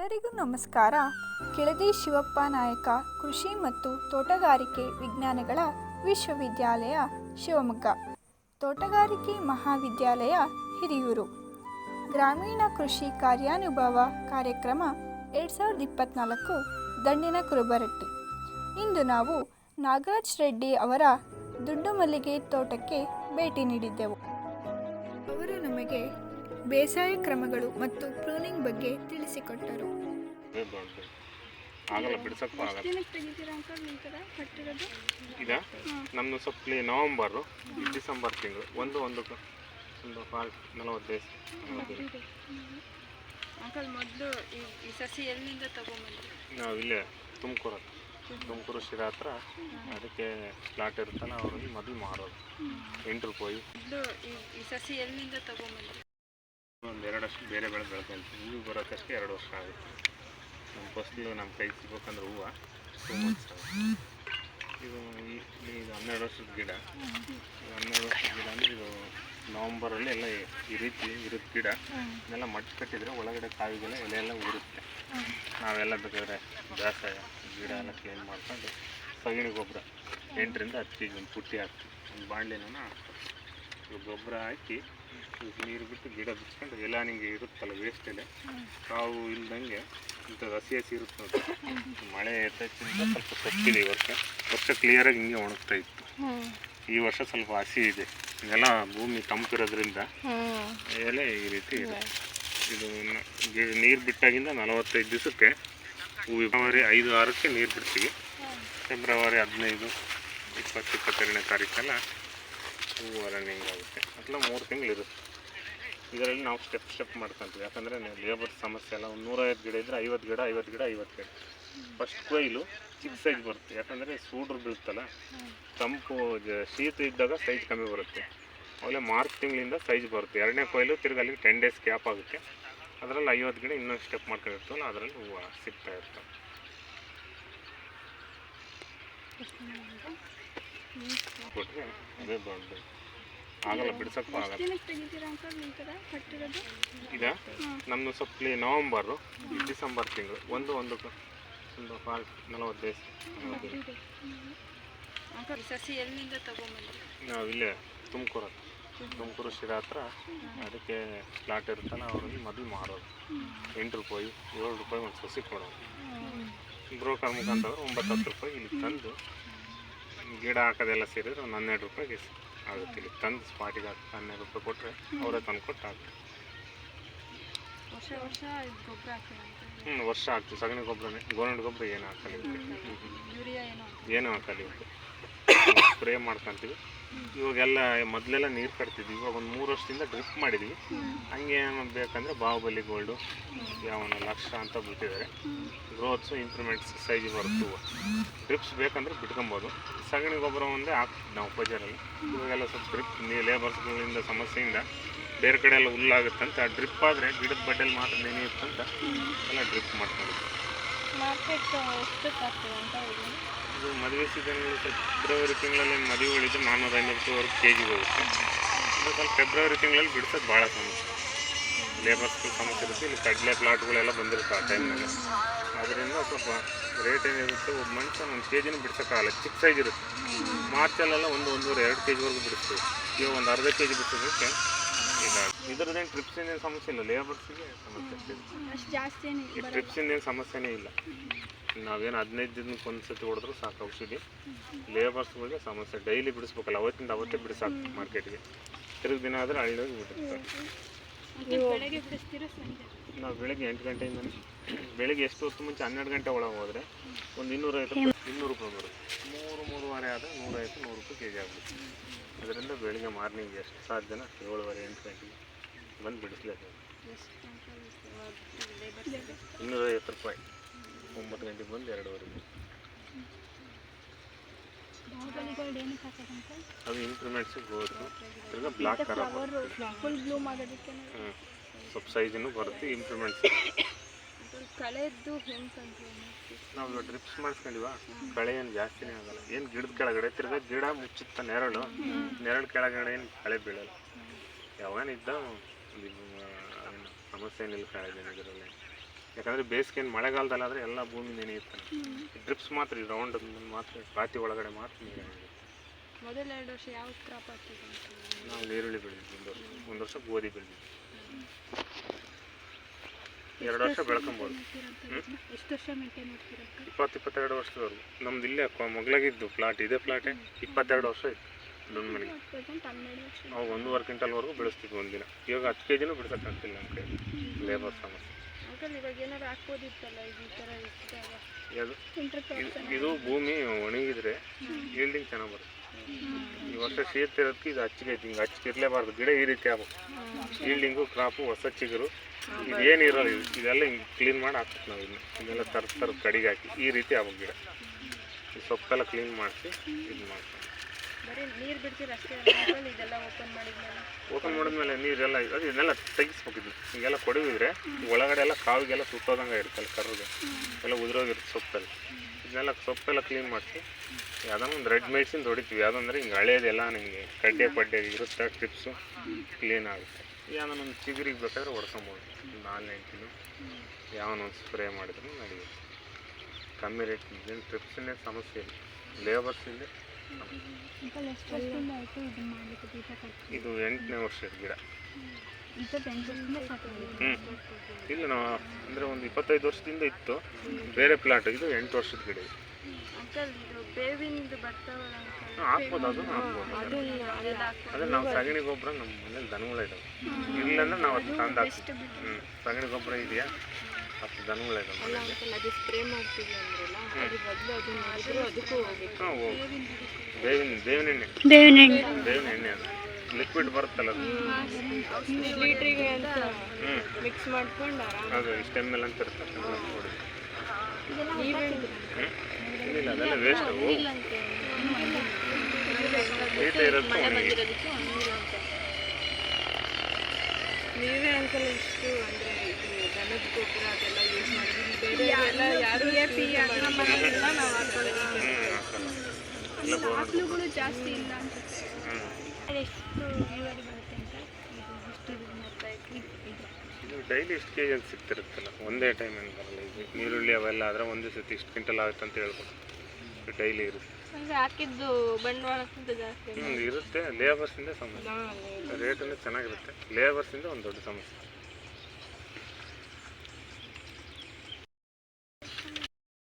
ಎಲ್ಲರಿಗೂ ನಮಸ್ಕಾರ. ಕೆಳದಿ ಶಿವಪ್ಪ ನಾಯಕ ಕೃಷಿ ಮತ್ತು ತೋಟಗಾರಿಕೆ ವಿಜ್ಞಾನಗಳ ವಿಶ್ವವಿದ್ಯಾಲಯ ಶಿವಮೊಗ್ಗ, ತೋಟಗಾರಿಕೆ ಮಹಾವಿದ್ಯಾಲಯ ಹಿರಿಯೂರು, ಗ್ರಾಮೀಣ ಕೃಷಿ ಕಾರ್ಯಾನುಭವ ಕಾರ್ಯಕ್ರಮ 2024 ದಂಡಿನ ಕುರುಬರಟ್ಟಿ. ಇಂದು ನಾವು ನಾಗರಾಜ್ ರೆಡ್ಡಿ ಅವರ ದುಡ್ಡು ಮಲ್ಲಿಗೆ ತೋಟಕ್ಕೆ ಭೇಟಿ ನೀಡಿದ್ದೆವು. ಅವರು ನಮಗೆ ಬೇಸಾಯ ಕ್ರಮಗಳು ಮತ್ತು ಪ್ರೂನಿಂಗ್ ಬಗ್ಗೆ ತಿಳಿಸಿಕೊಟ್ಟರು. ನಮ್ಮದು ಸ್ವಲ್ಪ ನವಂಬರು ಡಿಸೆಂಬರ್ ತಿಂಗಳು ಒಂದು ಫಾಲ್ಟ್ 40 ಡೇಸ್. ಮೊದಲು ಈ ಸಸಿ ಎಲ್ಲಿಂದ ತಗೊಂಡ್ಬಂದ್ರಿ? ನಾವು ಇಲ್ಲೇ ತುಮಕೂರು ಶಿರಾ ಹತ್ರ ಅದಕ್ಕೆ ಪ್ಲಾಟ್ ಇರುತ್ತಲ್ಲ ಅವ್ರಿಗೆ ಮೊದಲು ಮಾರೋದು 8 ರೂಪಾಯಿ. ಈ ಸಸಿ ಎಲ್ಲಿಂದ ತಗೊಂಡ್ಬಂದ್ರಿ? ಒಂದು 2 ವರ್ಷ ಬೇರೆ ಬೆಳೆ ಬೆಳ್ಕೊಂತೀವಿ. ಹೂವು ಬರೋಕ್ಕಷ್ಟೇ 2 ವರ್ಷ ಆಗುತ್ತೆ. ನಮ್ಮ ಫಸ್ಲು ನಮ್ಮ ಕೈಗೆ ಸಿಗ್ಬೇಕಂದ್ರೆ ಹೂವು 2 months ಆಗುತ್ತೆ. ಇದು 12 ವರ್ಷದ ಗಿಡ. 12 ವರ್ಷದ ಗಿಡ ಅಂದರೆ ಇದು ನವಂಬರಲ್ಲಿ ಎಲ್ಲ ಈ ರೀತಿ ಇರುತ್ತೆ ಗಿಡ. ಇದೆಲ್ಲ ಮಟ್ಟು ಕಟ್ಟಿದರೆ ಒಳಗಡೆ ಕಾವಿಗೆಲ್ಲ ಎಲೆ ಎಲ್ಲ ಉರುತ್ತೆ. ನಾವೆಲ್ಲ ಬೇಕಾದ್ರೆ ಬೇಸಾಯ ಗಿಡ ಎಲ್ಲ ಕ್ಲೀನ್ ಮಾಡ್ಕೊಂಡು ಸಗಣಿ ಗೊಬ್ಬರ 8 ರಿಂದ 10 kg ಒಂದು ಪುಟ್ಟಿ ಹಾಕ್ತೀವಿ. ಒಂದು ಬಾಣಲೆನ ಗೊಬ್ಬರ ಹಾಕಿ ನೀರು ಬಿಟ್ಟು ಗಿಡ ಬಿಚ್ಕೊಂಡು ಎಲ್ಲ ನಿಂಗೆ ಇರುತ್ತಲ್ಲ ವೇಸ್ಟ್ ಎಲೆ ಕಾವು ಇಲ್ದಂಗೆ ಇಂಥದ್ದು ಹಸಿ ಇರುತ್ತೆ ನೋಡಿ. ಮಳೆ ಎತ್ತಕ್ಕಿಂತ ಸ್ವಲ್ಪ ಸೊಪ್ಪಿದೆ ಈ ವರ್ಷ ಕ್ಲಿಯರಾಗಿ ಹಿಂಗೆ ಒಣಗ್ತಾ ಇತ್ತು. ಈ ವರ್ಷ ಸ್ವಲ್ಪ ಹಸಿ ಇದೆ. ಇದೆಲ್ಲ ಭೂಮಿ ತಂಪಿರೋದ್ರಿಂದ ಎಲೆ ಈ ರೀತಿ ಇದೆ. ಇದು ನೀರು ಬಿಟ್ಟಾಗಿಂದ 45 ದಿವಸಕ್ಕೆ ಫೆಬ್ರವರಿ 5-6ಕ್ಕೆ ನೀರು ಬಿಡ್ತೀವಿ. ಫೆಬ್ರವರಿ 15, 20, 22ನೇ ತಾರೀಕೆಲ್ಲ ಹೂವು ರನ್ನಿಂಗ್ ಆಗುತ್ತೆ. ಅಥವಾ 3 ತಿಂಗಳಿರುತ್ತೆ. ಇದರಲ್ಲಿ ನಾವು ಸ್ಟೆಪ್ ಮಾಡ್ಕೊತೀವಿ. ಯಾಕಂದರೆ ಲೇಬರ್ ಸಮಸ್ಯೆ ಎಲ್ಲ. ಒಂದು 150 ಗಿಡ ಇದ್ದರೆ 50 ಗಿಡ 50 ಗಿಡ 50 ಗಿಡ. ಫಸ್ಟ್ ಕೊಯ್ಲು ಚಿಕ್ಕ ಸೈಜ್ ಬರುತ್ತೆ. ಯಾಕಂದರೆ ಸೂಡ್ರು ಬೀಳುತ್ತಲ್ಲ, ತಂಪು ಶೀತ ಇದ್ದಾಗ ಸೈಜ್ ಕಮ್ಮಿ ಬರುತ್ತೆ. ಆಮೇಲೆ ಮಾರ್ಚ್ ತಿಂಗಳಿಂದ ಸೈಜ್ ಬರುತ್ತೆ. 2ನೇ ಕೊಯ್ಲು ತಿರ್ಗಿ ಅಲ್ಲಿಗೆ 10 ಡೇಸ್ ಗ್ಯಾಪ್ ಆಗುತ್ತೆ. ಅದರಲ್ಲಿ 50 ಗಿಡ ಇನ್ನೊಂದು ಸ್ಟೆಪ್ ಮಾಡ್ಕೊಂಡಿರ್ತೀವಲ್ಲ ಅದರಲ್ಲಿ ಹೂವು ಸಿಗ್ತಾ ಇರ್ತವೆ. ಕೊಟ್ಟರೆ ಅದೇ ದೊಡ್ಡದು ಆಗಲ್ಲ, ಬಿಡ್ಸೋಕ್ಕೂ ಆಗಲ್ಲ. ಈಗ ನಮ್ಮದು ಸ್ವಲ್ಪ ನವಂಬರು ಡಿಸೆಂಬರ್ ತಿಂಗಳು ಒಂದು ಫಾಲ್ಟ್ 40 ಡೇಸ್. ಸಸಿ ಎಲ್ಲಿಂದ ತಗೊಂಡ್ಬಂದ್ರಿ? ನಾವು ಇಲ್ಲೇ ತುಮಕೂರು ಶಿರಾ ಹತ್ರ ಅದಕ್ಕೆ ಪ್ಲಾಟ್ ಇರುತ್ತಲ್ಲ ಅವ್ರಿಗೆ ಮೊದಲು ಮಾರೋದು 8 ರೂಪಾಯಿ 7 ರೂಪಾಯಿ ಒಂದು ಸಸಿ ಕೊಡೋದು. ಬ್ರೋಕರ್ ಮುಖಾಂತರ 9-10 ರೂಪಾಯಿ ಇಲ್ಲಿ ತಂದು ಗಿಡ ಹಾಕೋದೆಲ್ಲ ಸೇರಿದ್ರೆ ಒಂದು 12 ರೂಪಾಯಿಗೆ ಆಗುತ್ತೆ. ಇಲ್ಲಿ ತಂದು ಸ್ಪಾಟಿಗೆ ಹಾಕಿ 12 ರೂಪಾಯಿ ಕೊಟ್ಟರೆ ಅವರೇ ತಂದು ಕೊಟ್ಟು ಹಾಕ್ತಾರೆ. ವರ್ಷ ಹಾಕ್ತೀವಿ. ಸಗಣಿ ಗೊಬ್ಬರನೇ, ಗೌರ್ಮೆಂಟ್ ಗೊಬ್ಬರ ಏನು ಹಾಕಲ್ಲ, ಏನೂ ಹಾಕಲ್ಲ. ಸ್ಪ್ರೇ ಮಾಡ್ಕೊತೀವಿ. ಇವಾಗೆಲ್ಲ ಮೊದಲೆಲ್ಲ ನೀರು ಕಟ್ತಿದ್ವಿ. ಇವಾಗ ಒಂದು 3 ವರ್ಷದಿಂದ ಡ್ರಿಪ್ ಮಾಡಿದ್ವಿ. ಹಂಗೆ ಏನು ಬೇಕಂದರೆ ಬಾಹುಬಲಿ ಗೋಲ್ಡು ಯಾವನ ಲಕ್ಷ ಅಂತ ಬಿಟ್ಟಿದ್ದಾರೆ. ಗ್ರೋತ್ಸು ಇಂಪ್ರೂವ್ಮೆಂಟ್ಸ್ ಸೈಜ್ ಬರುತ್ತೆ. ಡ್ರಿಪ್ಸ್ ಬೇಕಂದ್ರೆ ಬಿಟ್ಕೊಬೋದು. ಸಗಣಿ ಗೊಬ್ಬರ ಒಂದೇ ಹಾಕ್ತಿದ್ವಿ ನಾವು ಬಜಾರಲ್ಲಿ. ಇವಾಗೆಲ್ಲ ಸ್ವಲ್ಪ ಡ್ರಿಪ್ ಲೇಬರ್ಸ್ಗಳಿಂದ ಸಮಸ್ಯೆಯಿಂದ ಬೇರೆ ಕಡೆ ಎಲ್ಲ ಹುಲ್ಲಾಗುತ್ತಂತ ಡ್ರಿಪ್ ಆದರೆ ಗಿಡದ ಬಡ್ಡೆಯಲ್ಲಿ ಮಾತ್ರ ನೆನೆಯುತ್ತಂತ ಎಲ್ಲ ಡ್ರಿಪ್ ಮಾಡ್ಕೊಂಡಿದ್ವಿ. ಇದು ಮದುವೆ ಸೀಸನ್ಗಳು ಫೆಬ್ರವರಿ ತಿಂಗಳಲ್ಲಿ ಮದುವೆಗಳಿದ್ದು 400-500 ರೂಪಾಯಿವರೆಗೂ KG ಹೋಗುತ್ತೆ. ಇದು ಸ್ವಲ್ಪ ಫೆಬ್ರವರಿ ತಿಂಗಳಲ್ಲಿ ಬಿಡ್ಸೋದು ಭಾಳ ಸಮಸ್ಯೆ. ಲೇಬರ್ಸ್ಗಳು ಸಮಸ್ಯೆ ಇರುತ್ತೆ. ಇಲ್ಲಿ ಕಡಲೆ ಪ್ಲಾಟ್ಗಳೆಲ್ಲ ಬಂದಿರುತ್ತೆ ಆ ಟೈಮ್ನಾಗ. ಅದರಿಂದ ಸ್ವಲ್ಪ ರೇಟ್ ಏನಿರುತ್ತೆ. ಒಬ್ಬ ಮನುಷ್ಯ 1 KGನೂ ಬಿಡ್ಸೋಕ್ಕಾಗಲ್ಲ, ಚಿಕ್ಕ ಸೈಜ್ ಇರುತ್ತೆ. ಮಾರ್ಚಲ್ಲೆಲ್ಲ 1-1.5-2 KG ಬಿಡಿಸ್ತೀವಿ. ಇವಾಗ ಒಂದು ಅರ್ಧ KG ಬಿಡಿಸೋದಕ್ಕೆ ಇದರದ್ದೇನು ಟ್ರಿಪ್ಸಿಂದ ಏನು ಸಮಸ್ಯೆ ಇಲ್ಲ. ಲೇಬರ್ಸಿಗೆ ಸಮಸ್ಯೆ ಈ ಟ್ರಿಪ್ಸಿಂದ ಏನು ಸಮಸ್ಯೆನೇ ಇಲ್ಲ. ನಾವೇನು 15 ದಿನಕ್ಕೆ ಒಂದು ಸತಿ ಹೊಡೆದ್ರೂ ಸಾಕು ಔಷಧಿ. ಲೇಬರ್ಸ್ಗಳಿಗೆ ಸಮಸ್ಯೆ. ಡೈಲಿ ಬಿಡಿಸ್ಬೇಕಲ್ಲ, ಅವತ್ತಿಂದ ಅವತ್ತೇ ಬಿಡಿಸಾಕು ಮಾರ್ಕೆಟ್ಗೆ. ತಿರುಗಿ ದಿನ ಆದರೆ ಹಳ್ಳಿಯಾಗಿ ಬಿಟ್ಟಿರ್ತಾರೆ. ನಾವು ಬೆಳಗ್ಗೆ 8 ಗಂಟೆಯಿಂದ ಬೆಳಗ್ಗೆ ಎಷ್ಟು ಹೊತ್ತು ಮುಂಚೆ 12 ಗಂಟೆ ಒಳಗೆ ಹೋದರೆ ಒಂದು 200 ರೂಪಾಯಿ ಬರುತ್ತೆ. 3-3.5 ಆದರೆ 150-100 ರೂಪಾಯಿ KG ಆಗುತ್ತೆ. ಅದರಿಂದ ಬೆಳಿಗ್ಗೆ ಮಾರ್ನಿಂಗ್ ಎಷ್ಟು ಸಾಧ್ಯನ 7:30-8 ಗಂಟೆಗೆ ಬಂದು ಬಿಡಿಸ್ಲೇಬೇಕು. 250 ರೂಪಾಯಿ. 9 ಗಂಟೆಗೆ ಬಂದು 2:30. ಅದು ಇಂಪ್ರೂವ್ಮೆಂಟ್ಸಿಗೆ ಹೋದ್ರು ತಿರ್ಗಿ ಬ್ಲಾಕ್ ಖರಾಬ್ ಸ್ವಲ್ಪ ಸೈಜನ್ನು ಬರುತ್ತೆ. ಇಂಪ್ರೂವ್ಮೆಂಟ್ಸ್ ನಾವು ಡ್ರಿಪ್ಸ್ ಮಾಡಿಸ್ಕೊಂಡಿವ ಕಳೆ ಏನು ಜಾಸ್ತಿನೇ ಆಗಲ್ಲ. ಏನು ಗಿಡದ ಕೆಳಗಡೆ ತಿರ್ಗಿ ಗಿಡ ಮುಚ್ಚುತ್ತ ನೆರಳು ಕೆಳಗಡೆ ಏನು ಕಳೆ ಬೀಳಲ್ಲ. ಯಾವಾಗನಿದ್ದ ಸಮಸ್ಯೆ ಏನಿಲ್ಲ ಕಳೆ ಇದರಲ್ಲಿ. ಯಾಕಂದರೆ ಬೇಸಿಗೆ ಮಳೆಗಾಲದಲ್ಲಾದರೆ ಎಲ್ಲ ಭೂಮಿ ನೆನೆಯುತ್ತಾನೆ. ಡ್ರಿಪ್ಸ್ ಮಾತ್ರ ಈ ರೌಂಡ್ ಮಾತ್ರ ರಾತಿ ಒಳಗಡೆ ಮಾತ್ರ ನೀರು ಎಳೆಯುತ್ತೆ. ಮೊದಲ 2 ವರ್ಷ ಯಾವ ಕ್ರಾಪ್ ಹಾಕಿದ್ರು? ನಾವು ಈರುಳ್ಳಿ ಬೆಳೆದಿದ್ವಿ, ಒಂದು ವರ್ಷ ಗೋಧಿ ಬೆಳೆದಿದ್ವಿ. 2 ವರ್ಷ ಬೆಳ್ಕೊಬೋದು. ಎಷ್ಟು ವರ್ಷ ಮೇಂಟೈನ್ ಮಾಡ್ತೀರಾ? 22 ವರ್ಷದವರೆಗೂ. ನಮ್ದು ಇಲ್ಲೇ ಮೊಗ್ಲಾಗಿದ್ದು ಪ್ಲಾಟ್, ಇದೇ ಪ್ಲಾಟೇ 22 ವರ್ಷ ಇತ್ತು ನನ್ನ ಮನೆಗೆ. ಅವಾಗ 1.5 ಕ್ವಿಂಟಲ್ವರೆಗೂ ಬೆಳೆಸ್ತಿದ್ವಿ ಒಂದಿನ. ಇವಾಗ 10 kg ಬಿಡ್ಸೋಕ್ಕಾಗ್ತಿಲ್ಲ ನಮ್ಮ ಕೈ, ಲೇಬರ್ ಸಮಸ್ಯೆ. ಇವಾಗ ಏನಾದ್ರು ಹಾಕ್ಬೋದಿತ್ತಲ್ಲ ಈ ಥರ ಇದ್ದಾಗ? ಇದು ಭೂಮಿ ಒಣಗಿದ್ರೆ ಈಲ್ಡಿಂಗ್ ಚೆನ್ನಾಗಿ ಬರುತ್ತೆ. ಈ ವರ್ಷ ಶೀತ ಇರೋದಕ್ಕೆ ಇದು ಹಚ್ಚಿಗೆ ಐತಿ, ಹಿಂಗೆ ಹಚ್ಚಿರಲೇಬಾರ್ದು. ಗಿಡ ಈ ರೀತಿ ಆಗ್ಬೇಕು. ಈಲ್ಡಿಂಗು, ಕ್ರಾಪು, ಹೊಸ ಚಿಗುರು ಇದೇನು ಇರೋಲ್ಲ, ಇದೆಲ್ಲ ಹಿಂಗೆ ಕ್ಲೀನ್ ಮಾಡಿ ಹಾಕ್ಬೇಕು ನಾವು. ಇದನ್ನೆಲ್ಲ ತರದ ಕಡಿಗೆ ಹಾಕಿ ಈ ರೀತಿ ಆಗ್ಬೇಕು ಗಿಡ. ಈ ಸೊಪ್ಪೆಲ್ಲ ಕ್ಲೀನ್ ಮಾಡಿಸಿ ಇದು ಮಾಡ್ಕೊಂಡು ಬರೀ ನೀರು ಬಿಡ್ತೀರ ಅಷ್ಟೇ? ಇದೆಲ್ಲ ಓಪನ್ ಮಾಡಿದ್ಮೇಲೆ ನೀರೆಲ್ಲ ಇದನ್ನೆಲ್ಲ ತೆಗಿಸ್ಬೇಕು. ಇದು ಹಿಂಗೆಲ್ಲ ಕೊಡವಿದ್ರೆ ಒಳಗಡೆ ಎಲ್ಲ ಕಾವಿಗೆಲ್ಲ ಸುತ್ತೋದಂಗೆ ಇರುತ್ತಲ್ಲ, ಕರ್ರಿಗೆ ಎಲ್ಲ ಉದುರೋಗಿರುತ್ತೆ ಸೊಪ್ಪೆಲ್ಲ. ಇದನ್ನೆಲ್ಲ ಸೊಪ್ಪೆಲ್ಲ ಕ್ಲೀನ್ ಮಾಡಿಸಿ ಯಾವುದೋ ಒಂದು ರೆಡ್ ಮೆಡಿಸಿನ್ ಹೊಡಿತೀವಿ. ಯಾವುದಂದ್ರೆ ಹಿಂಗೆ ಹಳೇದೆಲ್ಲ ನಿಮಗೆ ಕಡ್ಡೆ ಪಡ್ಡೆ ಇರುತ್ತೆ, ಟ್ರಿಪ್ಸು ಕ್ಲೀನ್ ಆಗುತ್ತೆ. ಯಾವುದೋ ಒಂದು ಚಿಗುರಿಗೆ ಬೇಕಾದ್ರೆ ಹೊಡ್ಕೊಬೋದು. 4-5 ಕಿಲೋ ಯಾವನೊಂದು ಸ್ಪ್ರೇ ಮಾಡಿದ್ರು ನಡೆಯುತ್ತೆ. ಕಮ್ಮಿ ರೇಟ್ ಏನು ಟ್ರಿಪ್ಸಿಂದೇ ಸಮಸ್ಯೆ ಇಲ್ಲ, ಲೇಬರ್ಸಿಂದ. ಇದು 8ನೇ ವರ್ಷದ ಗಿಡ. ಇಲ್ಲ ನಾವು ಅಂದರೆ ಒಂದು 25 ವರ್ಷದಿಂದ ಇತ್ತು ಬೇರೆ ಪ್ಲಾಟ್. ಇದು 8 ವರ್ಷದ ಗಿಡ. ಹಾಕ್ಬೋದು, ಅದನ್ನು ಹಾಕ್ಬೋದು. ಅದೇ ನಾವು ಸಗಣಿ ಗೊಬ್ಬರ ನಮ್ಮ ಮನೇಲಿ ದನಗಳ ಇದ್ದಾವೆ. ಇಲ್ಲಾಂದ್ರೆ ನಾವು ಅದು ತಂದು ಹಾಕ್ತೀವಿ. ಸಗಣಿ ಗೊಬ್ಬರ ಇದೆಯಾ, ಅಷ್ಟು ದನಗಳ ಇದ್ದಾವೆ ಮನೇಲಿ. ಹಾಂ, ಬೇವಿನ ಎಣ್ಣೆ ಅದು ಲಿಕ್ವಿಡ್ ಬರುತ್ತಲ್ಲ ಅದು. ಮಿಕ್ಸ್ ಮಾಡ್ಕೊಂಡು ಅದು ಇಷ್ಟು ml ಅಂತ ಇರ್ತದೆ. ಇಲ್ಲ ಅದೆಲ್ಲ ವೇಸ್ಟ್. ನೀಟ ಇರುತ್ತೆ. ನೀವೇ ಅಂಕಲ್ ಇಷ್ಟು ಅಂದರೆ ಇದು ದನದ ಗೊಬ್ಬರ ಅದೆಲ್ಲ ಯೂಸ್ ಮಾಡಿದ್ವಿ. ಬೇರೆ ಎಲ್ಲ ಯಾರು ನಾವು ಆಕಳುಗಳು ಜಾಸ್ತಿ ಇಲ್ಲ ಅನ್ಸುತ್ತೆ. ಎಷ್ಟು ಇಳುವರಿ ಬರುತ್ತೆ ಅಂತ ಎಷ್ಟು ಇದು ಡೈಲಿ ಇಷ್ಟು ಕೆ ಜಿ ಅಂತ ಸಿಗ್ತಿರುತ್ತಲ್ಲ, ಒಂದೇ ಟೈಮ್ ಏನು ಬರಲ್ಲ. ಇದು ಈರುಳ್ಳಿ ಅವೆಲ್ಲ ಆದರೆ ಒಂದೇ ಸತಿ ಇಷ್ಟು ಕ್ವಿಂಟಲ್ ಆಗುತ್ತೆ ಅಂತ ಹೇಳ್ಬೋದು. ಡೈಲಿ ಇರುತ್ತೆ. ಹಾಕಿದ್ದು ಬಂಡವಾಳಕ್ಕಿಂತ ಜಾಸ್ತಿ ಇರುತ್ತೆ. ಲೇಬರ್ಸಿಂದ ಸಮಸ್ಯೆ. ರೇಟನ್ನು ಚೆನ್ನಾಗಿರುತ್ತೆ, ಲೇಬರ್ಸಿಂದ ಒಂದು ದೊಡ್ಡ ಸಮಸ್ಯೆ.